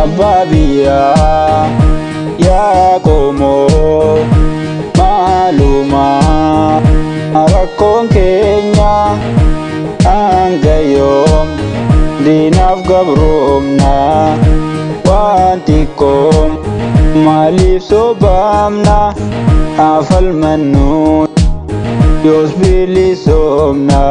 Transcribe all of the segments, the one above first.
abbaa biyyaa yaa qomoo maalumaa rakkoon keenya hanga yoom diinaaf gabroomna waan xiqqoom maaliif sobaamna haa falmannu yoos bilisoomna.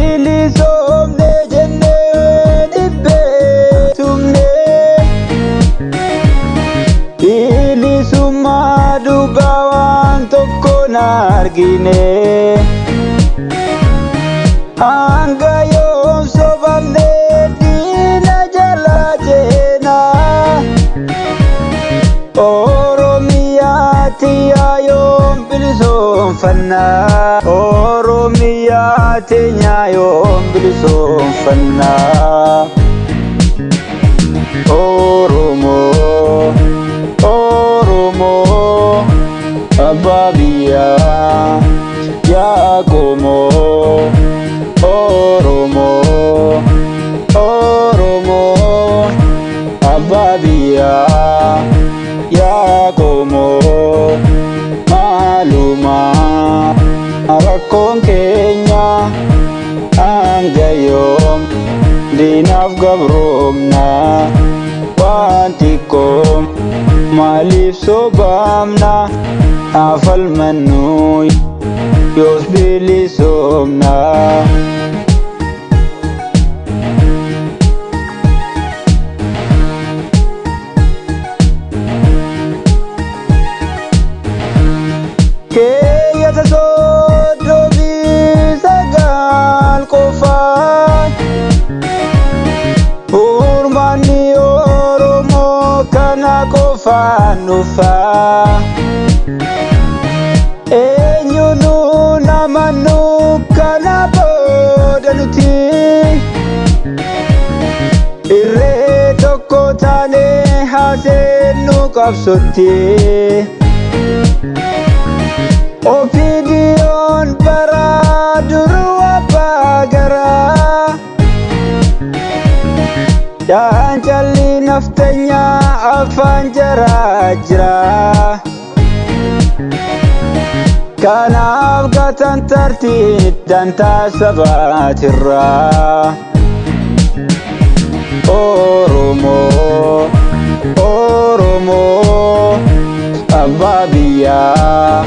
Bilisoomne jennee dhibbee tumne bilisummaa dhugaa waan tokko argine hanga yoom sobamne diina jala jeena Oromiyaatti yaa yoom bilisoomfanna Oromiyaatti yaa yoom bilisoomfanna Oromoo Oromoo abbaa biyyaa yaa qomoo Oromoo Oromoo abbaa biyyaa yaa qomoo maalumaa rakkoon keenya hanga yoom diinaaf gabroomna waan xiqqoom maaliif sobaamna haa falmannu yoos bilisoomna. Keeyyaata soddomii sagal qofaan Uummanni Oromoo kana qofaan dhufaa eenyuunu namannu kana booda nuti irree tokko taanee haaseennu qabsotti Opidiyoon bara duruu abbaa garaa Cancalli naftanyaa afaan jaraa jira kanaaf gatan tartiin dantaa sabaatirraa Oromoo Oromoo abbaa biyyaa